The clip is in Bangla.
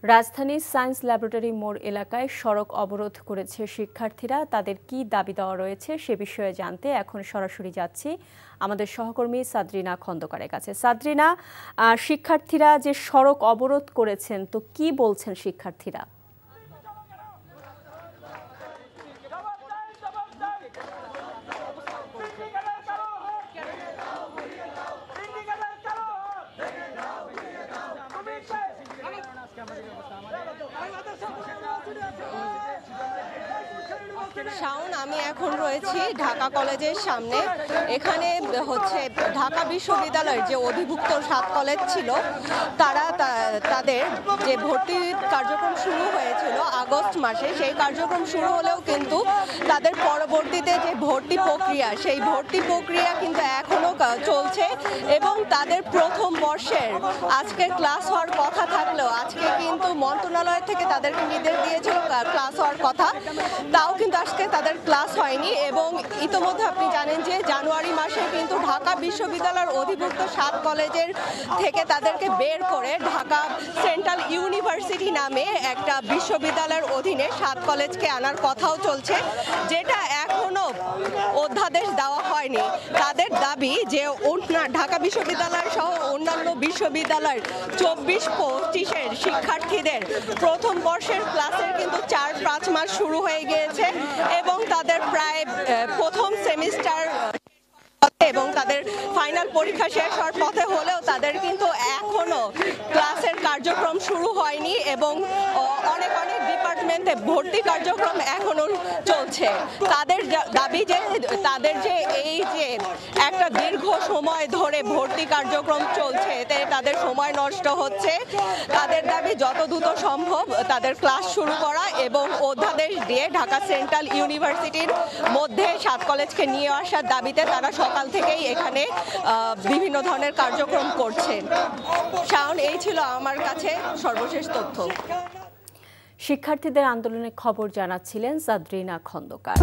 রাজধানীর সায়েন্স ল্যাবরেটরি মোড় এলাকায় সড়ক অবরোধ করেছে শিক্ষার্থীরা। তাদের কি দাবি দেওয়া রয়েছে সে বিষয়ে জানতে এখন সরাসরি যাচ্ছি আমাদের সহকর্মী সাদরিনা খন্দকারের কাছে। সাদরিনা, শিক্ষার্থীরা যে সড়ক অবরোধ করেছেন, তো কি বলছেন শিক্ষার্থীরা? শাওন, আমি এখন রয়েছি ঢাকা কলেজের সামনে। এখানে হচ্ছে ঢাকা বিশ্ববিদ্যালয়ের যে অধিভুক্ত 7 কলেজ ছিল, তারা তাদের যে ভর্তি কার্যক্রম শুরু হয়েছিল আগস্ট মাসে, সেই কার্যক্রম শুরু হলেও কিন্তু তাদের পরবর্তীতে যে ভর্তি প্রক্রিয়া, সেই ভর্তি প্রক্রিয়া কিন্তু এখনো চলছে এবং তাদের প্রথম বর্ষের আজকে ক্লাস হওয়ার কথা থাকলেও আজকে কিন্তু মন্ত্রণালয় থেকে তাদেরকে নির্দেশ দিয়েছিল ক্লাস হওয়ার কথা, তাও কিন্তু আজকে তাদের ক্লাস হয়নি। এবং ইতোমধ্যে আপনি জানেন যে জানুয়ারি মাসে কিন্তু ঢাকা বিশ্ববিদ্যালয়ের অধিভুক্ত 7 কলেজের থেকে তাদেরকে বের করে ঢাকা সেন্ট্রাল ইউনিভার্সিটি নামে একটা বিশ্ববিদ্যালয়ের অধীনে 7 কলেজকে আনার কথাও চলছে, যেটা এখনো অধ্যাদেশ দেওয়া হয়নি। তাদের দাবি যে ঢাকা বিশ্ববিদ্যালয় সহ অন্যান্য বিশ্ববিদ্যালয়ের 24-25-এর শিক্ষার্থীদের প্রথম বর্ষের ক্লাসের কিন্তু 4-5 মাস শুরু হয়ে গিয়েছে এবং তাদের প্রায় প্রথম সেমিস্টার এবং তাদের ফাইনাল পরীক্ষা শেষ হওয়ার পথে হলেও তাদের কিন্তু এখনো ক্লাসের কার্যক্রম শুরু হয়নি এবং অনেক ডিপার্টমেন্টে ভর্তি কার্যক্রম এখনো চলছে। তাদের দাবি যে তাদের যে এই যে একটা দীর্ঘ সময় ধরে ভর্তি কার্যক্রম চলছে, এতে তাদের সময় নষ্ট হচ্ছে। তাদের দাবি যত দ্রুত সম্ভব তাদের ক্লাস শুরু করা এবং অধ্যাদেশ দিয়ে ঢাকা সেন্ট্রাল ইউনিভার্সিটির মধ্যে 7 কলেজকে নিয়ে আসার দাবিতে তারা সকাল থেকেই এখানে বিভিন্ন ধরনের কার্যক্রম করছেন। শাওন, এই ছিল আমার কাছে সর্বশেষ তথ্য। শিক্ষার্থীদের আন্দোলনের খবর জানাচ্ছিলেন সাদরিনা খন্দকার।